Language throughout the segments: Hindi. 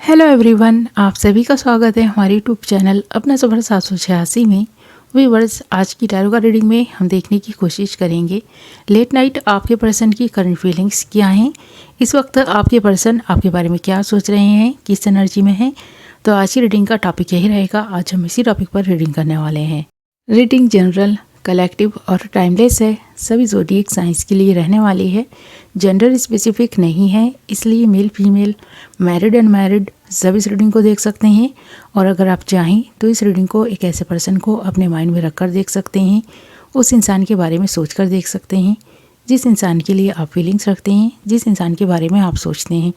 हेलो एवरीवन, आप सभी का स्वागत है हमारे यूट्यूब चैनल अपना सफ़र 786 में। व्यूअर्स, आज की टैरो कार्ड रीडिंग में हम देखने की कोशिश करेंगे लेट नाइट आपके पर्सन की करंट फीलिंग्स क्या हैं। इस वक्त आपके पर्सन आपके बारे में क्या सोच रहे हैं, किस एनर्जी में हैं। तो आज की रीडिंग का टॉपिक यही रहेगा। आज हम इसी टॉपिक पर रीडिंग करने वाले हैं। रीडिंग जनरल, कलेक्टिव और टाइमलेस है। सभी ज़ोडिएक साइंस के लिए रहने वाली है। जेंडर स्पेसिफिक नहीं है, इसलिए मेल फीमेल, मैरिड अनमैरिड सब इस रीडिंग को देख सकते हैं। और अगर आप चाहें तो इस रीडिंग को एक ऐसे पर्सन को अपने माइंड में रखकर देख सकते हैं। उस इंसान के बारे में सोचकर देख सकते हैं जिस इंसान के लिए आप फीलिंग्स रखते हैं, जिस इंसान के बारे में आप सोचते हैं।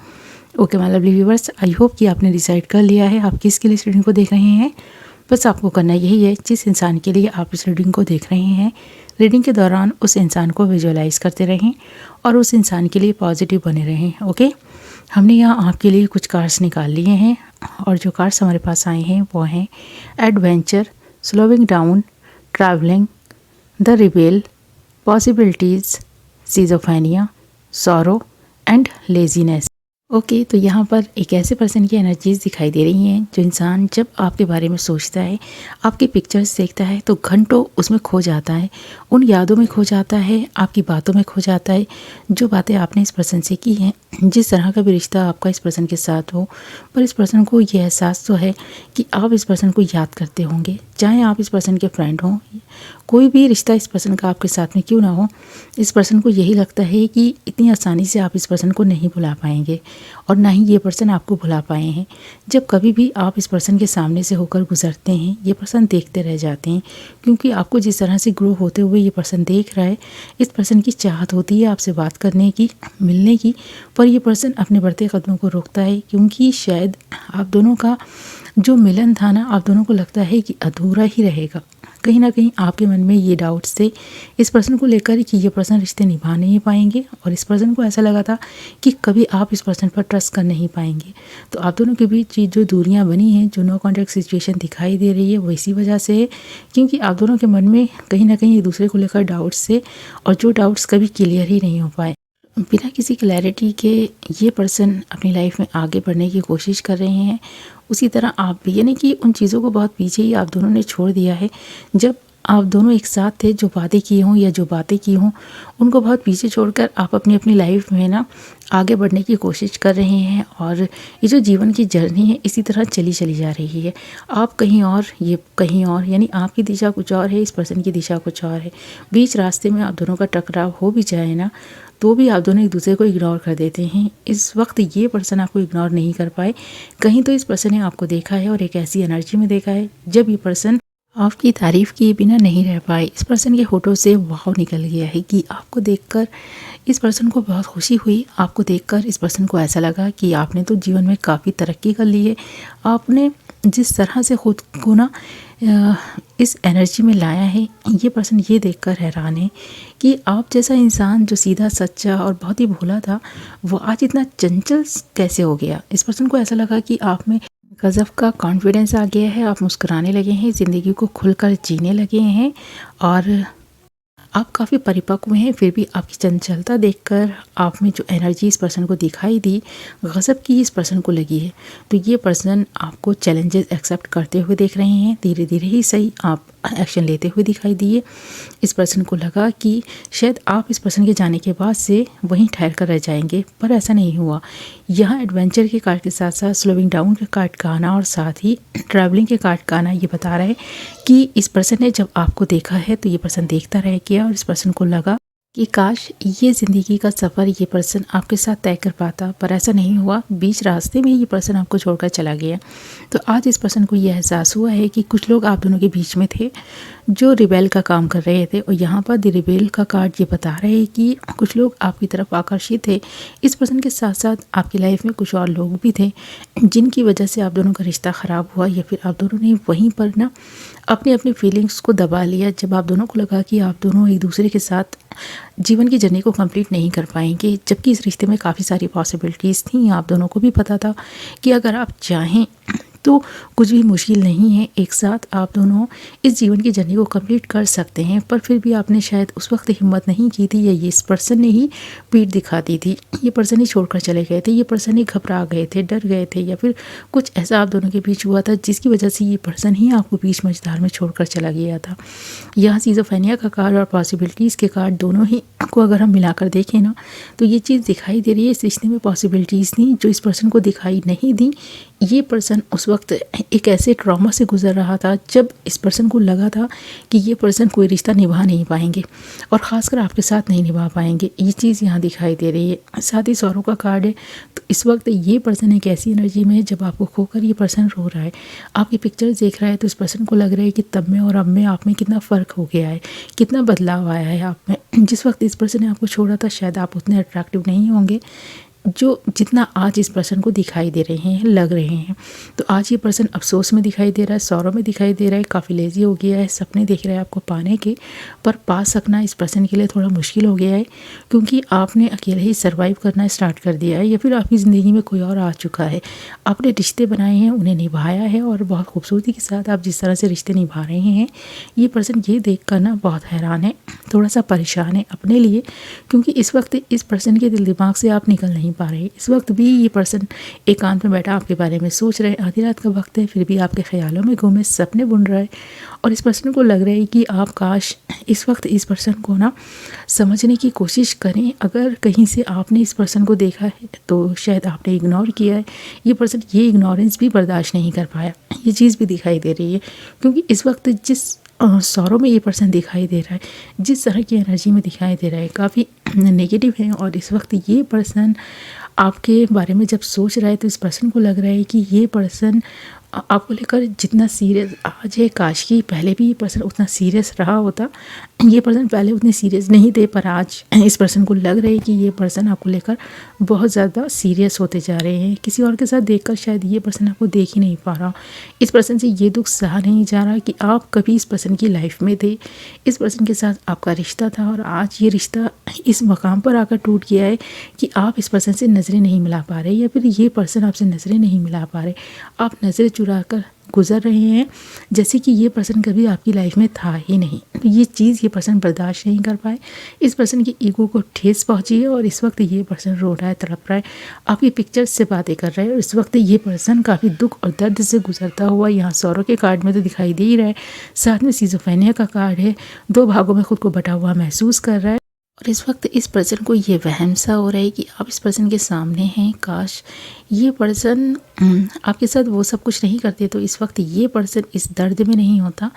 Okay my lovely viewers, I hope कि आपने डिसाइड कर लिया है आप किसके लिए इस रीडिंग को देख रहे हैं। बस आपको करना यही है, जिस इंसान के लिए आप इस रीडिंग को देख रहे हैं, रीडिंग के दौरान उस इंसान को विजुअलाइज करते रहें और उस इंसान के लिए पॉजिटिव बने रहें। ओके, हमने यहाँ आपके लिए कुछ कार्ड्स निकाल लिए हैं और जो कार्ड्स हमारे पास आए हैं वो हैं adventure, slowing down, travelling, the rebel, possibilities, schizophrenia, sorrow and laziness. Okay, तो यहाँ पर एक ऐसे पर्सन की एनर्जीज दिखाई दे रही हैं जो इंसान जब आपके बारे में सोचता है, आपकी पिक्चर्स देखता है तो घंटों उसमें खो जाता है, उन यादों में खो जाता है, आपकी बातों में खो जाता है, जो बातें आपने इस पर्सन से की हैं। जिस तरह का भी रिश्ता आपका इस पर्सन के साथ हो, पर इस पर्सन को ये एहसास तो है कि आप इस पर्सन को याद करते होंगे, चाहे आप इस पर्सन के फ्रेंड हों, कोई भी रिश्ता इस पर्सन का आपके साथ में क्यों ना हो। इस पर्सन को यही लगता है कि इतनी आसानी से आप इस पर्सन को नहीं भुला पाएंगे और ना ही ये पर्सन आपको भुला पाए हैं। जब कभी भी आप इस पर्सन के सामने से होकर गुजरते हैं, ये पर्सन देखते रह जाते हैं, क्योंकि आपको जिस तरह से ग्रो होते हुए ये पर्सन देख रहा है, इस पर्सन की चाहत होती है आपसे बात करने की, मिलने की, पर ये पर्सन अपने बढ़ते कदमों को रोकता है, क्योंकि शायद आप दोनों का जो मिलन था ना, आप दोनों को लगता है कि अधूरा ही रहेगा। कहीं ना कहीं आपके मन में ये डाउट्स थे इस पर्सन को लेकर कि ये पर्सन रिश्ते निभा नहीं पाएंगे, और इस पर्सन को ऐसा लगा था कि कभी आप इस पर्सन पर ट्रस्ट कर नहीं पाएंगे। तो आप दोनों के बीच जो दूरियां बनी हैं, जो नो कॉन्टैक्ट सिचुएशन दिखाई दे रही है, वो इसी वजह से है क्योंकि आप दोनों के मन में कहीं ना कहीं एक दूसरे को लेकर डाउट्स थे और जो डाउट्स कभी क्लियर ही नहीं हो पाए। बिना किसी क्लैरिटी के ये पर्सन अपनी लाइफ में आगे बढ़ने की कोशिश कर रहे हैं। उसी तरह आप भी, यानी कि उन चीज़ों को बहुत पीछे ही आप दोनों ने छोड़ दिया है। जब आप दोनों एक साथ थे, जो वादे किए हों या जो बातें की हों, उनको बहुत पीछे छोड़कर आप अपनी अपनी लाइफ में ना आगे बढ़ने की कोशिश कर रहे हैं। और ये जो जीवन की जर्नी है इसी तरह चली जा रही है। आप कहीं और, ये कहीं और, यानी आपकी दिशा कुछ और है, इस पर्सन की दिशा कुछ और है। बीच रास्ते में आप दोनों का टकराव हो भी जाए ना, तो भी आप दोनों एक दूसरे को इग्नोर कर देते हैं। इस वक्त ये पर्सन आपको इग्नोर नहीं कर पाए। कहीं तो इस पर्सन ने आपको देखा है और एक ऐसी एनर्जी में देखा है जब ये पर्सन आपकी तारीफ़ किए बिना नहीं रह पाए। इस पर्सन के होठों से वाव निकल गया है कि आपको देखकर इस पर्सन को बहुत खुशी हुई। आपको देखकर इस पर्सन को ऐसा लगा कि आपने तो जीवन में काफ़ी तरक्की कर ली है। आपने जिस तरह से खुद को ना इस एनर्जी में लाया है, ये पर्सन ये देखकर हैरान है कि आप जैसा इंसान जो सीधा सच्चा और बहुत ही भोला था, वो आज इतना चंचल कैसे हो गया। इस पर्सन को ऐसा लगा कि आप में गजब का कॉन्फिडेंस आ गया है, आप मुस्कुराने लगे हैं, ज़िंदगी को खुलकर जीने लगे हैं और आप काफ़ी परिपक्व हैं। फिर भी आपकी चंचलता देखकर आप में जो एनर्जी इस पर्सन को दिखाई दी, गज़ब की इस पर्सन को लगी है। तो ये पर्सन आपको चैलेंजेस एक्सेप्ट करते हुए देख रहे हैं, धीरे धीरे ही सही आप एक्शन लेते हुए दिखाई दिए। इस पर्सन को लगा कि शायद आप इस पर्सन के जाने के बाद से वहीं ठहर कर रह जाएंगे, पर ऐसा नहीं हुआ। यहाँ एडवेंचर के कार्ड के साथ साथ स्लोइंग डाउन के कार्ड का आना और साथ ही ट्रैवलिंग के कार्ड का आना ये बता रहा है कि इस पर्सन ने जब आपको देखा है तो ये पर्सन देखता रह गया और इस पर्सन को लगा कि काश ये ज़िंदगी का सफ़र ये पर्सन आपके साथ तय कर पाता, पर ऐसा नहीं हुआ। बीच रास्ते में ये पर्सन आपको छोड़कर चला गया। तो आज इस पर्सन को ये एहसास हुआ है कि कुछ लोग आप दोनों के बीच में थे जो रिबेल का काम कर रहे थे, और यहाँ पर द रिबेल का कार्ड ये बता रहे हैं कि कुछ लोग आपकी तरफ आकर्षित थे। इस पर्सन के साथ साथ आपकी लाइफ में कुछ और लोग भी थे जिनकी वजह से आप दोनों का रिश्ता ख़राब हुआ, या फिर आप दोनों ने वहीं पर ना अपनी अपनी फीलिंग्स को दबा लिया। जब आप दोनों को लगा कि आप दोनों एक दूसरे के साथ जीवन की जर्नी को कंप्लीट नहीं कर पाएंगे, जबकि इस रिश्ते में काफ़ी सारी पॉसिबिलिटीज़ थी। आप दोनों को भी पता था कि अगर आप चाहें तो कुछ भी मुश्किल नहीं है, एक साथ आप दोनों इस जीवन की जर्नी को कंप्लीट कर सकते हैं। पर फिर भी आपने शायद उस वक्त हिम्मत नहीं की थी, या ये इस पर्सन ने ही पीठ दिखा दी थी, ये पर्सन ही छोड़कर चले गए थे, ये पर्सन ही घबरा गए थे, डर गए थे, या फिर कुछ ऐसा आप दोनों के बीच हुआ था जिसकी वजह से ये पर्सन ही आपको बीच मझधार में छोड़कर चला गया था। यहाँ सिज़ोफ्रेनिया का कार्ड और पॉसिबिलिटीज़ के कार्ड दोनों ही को अगर हम मिलाकर देखें ना, तो ये चीज़ दिखाई दे रही है, इस रिश्ते में पॉसिबिलिटीज़ थी जो इस पर्सन को दिखाई नहीं दी। ये पर्सन उस वक्त एक ऐसे ट्रॉमा से गुजर रहा था जब इस पर्सन को लगा था कि ये पर्सन कोई रिश्ता निभा नहीं पाएंगे, और ख़ासकर आपके साथ नहीं निभा पाएंगे। ये चीज़ यहाँ दिखाई दे रही है। साथ ही सौरों का कार्ड है, तो इस वक्त ये पर्सन एक ऐसी एनर्जी में है जब आपको खोकर ये पर्सन रो रहा है, आपकी पिक्चर्स देख रहा है, तो इस पर्सन को लग रहा है कि तब में और अब में आप में कितना फ़र्क हो गया है, कितना बदलाव आया है आप में। जिस वक्त इस पर्सन ने आपको छोड़ा था शायद आप उतने अट्रैक्टिव नहीं होंगे जो जितना आज इस पर्सन को दिखाई दे रहे हैं, लग रहे हैं। तो आज ये पर्सन अफसोस में दिखाई दे रहा है, सौरों में दिखाई दे रहा है, काफ़ी लेज़ी हो गया है, सपने देख रहा है आपको पाने के, पर पा सकना इस पर्सन के लिए थोड़ा मुश्किल हो गया है, क्योंकि आपने अकेले ही सर्वाइव करना स्टार्ट कर दिया है, या फिर आपकी ज़िंदगी में कोई और आ चुका है। आपने रिश्ते बनाए हैं, उन्हें निभाया है, और बहुत खूबसूरती के साथ आप जिस तरह से रिश्ते निभा रहे हैं, ये पर्सन ये देख कर ना बहुत हैरान है, थोड़ा सा परेशान है अपने लिए, क्योंकि इस वक्त इस पर्सन के दिल दिमाग से आप निकल नहीं पा रहे। इस वक्त भी ये पर्सन एकांत में बैठा आपके बारे में सोच रहे हैं, आधी रात का वक्त है, फिर भी आपके ख्यालों में घूमे, सपने बुन रहा है, और इस पर्सन को लग रहा है कि आप काश इस वक्त इस पर्सन को ना समझने की कोशिश करें। अगर कहीं से आपने इस पर्सन को देखा है तो शायद आपने इग्नोर किया है, ये पर्सन ये इग्नोरेंस भी बर्दाश्त नहीं कर पाया, ये चीज़ भी दिखाई दे रही है। क्योंकि इस वक्त जिस सौरों में ये पर्सन दिखाई दे रहा है, जिस तरह की एनर्जी में दिखाई दे रहा है, काफ़ी नेगेटिव है, और इस वक्त ये पर्सन आपके बारे में जब सोच रहा है तो इस पर्सन को लग रहा है कि ये पर्सन आपको लेकर जितना सीरियस आज है, काश की पहले भी ये पर्सन उतना सीरियस रहा होता। ये पर्सन पहले उतने सीरियस नहीं थे, पर आज इस पर्सन को लग रहा है कि ये पर्सन आपको लेकर बहुत ज़्यादा सीरियस होते जा रहे हैं। किसी और के साथ देखकर शायद ये पर्सन आपको देख ही नहीं पा रहा, इस पर्सन से ये दुख सहा नहीं जा रहा कि आप कभी इस पर्सन की लाइफ में थे, इस पर्सन के साथ आपका रिश्ता था, और आज ये रिश्ता इस मकाम पर आकर टूट गया है कि आप इस पर्सन से नज़रें नहीं मिला पा रहे, या फिर ये पर्सन आपसे नज़रें नहीं मिला पा रहे, आप नज़रें चुरा कर गुजर रहे हैं जैसे कि ये पर्सन कभी आपकी लाइफ में था ही नहीं। तो ये चीज़ ये पर्सन बर्दाश्त नहीं कर पाए, इस पर्सन की ईगो को ठेस पहुंची है, और इस वक्त ये पर्सन रो रहा है, तड़प रहा है, आपकी पिक्चर्स से बातें कर रहा है, और इस वक्त ये पर्सन काफ़ी दुख और दर्द से गुजरता हुआ यहाँ सौरों के कार्ड में तो दिखाई दे ही रहा है, साथ में सिज़ोफ्रेनिया का कार्ड है, दो भागों में खुद को बटा हुआ महसूस कर रहा है। और इस वक्त इस पर्सन को ये वहम सा हो रहा है कि आप इस पर्सन के सामने हैं, काश ये पर्सन आपके साथ वो सब कुछ नहीं करते तो इस वक्त ये पर्सन इस दर्द में नहीं होता,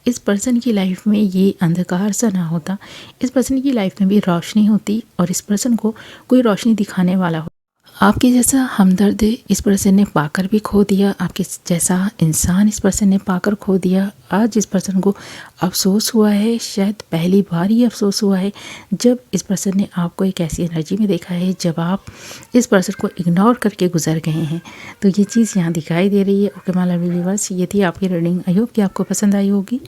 इस पर्सन की लाइफ में ये अंधकार सा ना होता, इस पर्सन की लाइफ में भी रोशनी होती, और इस पर्सन को कोई रोशनी दिखाने वाला हो। आपके जैसा हमदर्द इस पर्सन ने पाकर भी खो दिया, आपके जैसा इंसान इस पर्सन ने पाकर खो दिया। आज इस पर्सन को अफसोस हुआ है, शायद पहली बार ही अफसोस हुआ है जब इस पर्सन ने आपको एक ऐसी एनर्जी में देखा है जब आप इस पर्सन को इग्नोर करके गुजर गए हैं। तो ये चीज़ यहाँ दिखाई दे रही है। ओके माय लवली व्यूअर्स, ये थी आपकी रीडिंग। आई होप कि आपको पसंद आई होगी।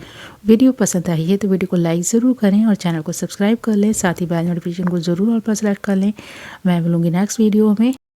वीडियो पसंद आई है तो वीडियो को लाइक ज़रूर करें और चैनल को सब्सक्राइब कर लें, साथ ही बेल नोटिफिकेशन को ज़रूर और पर सेलेक्ट कर लें। मैं मिलूँगी नेक्स्ट वीडियो में।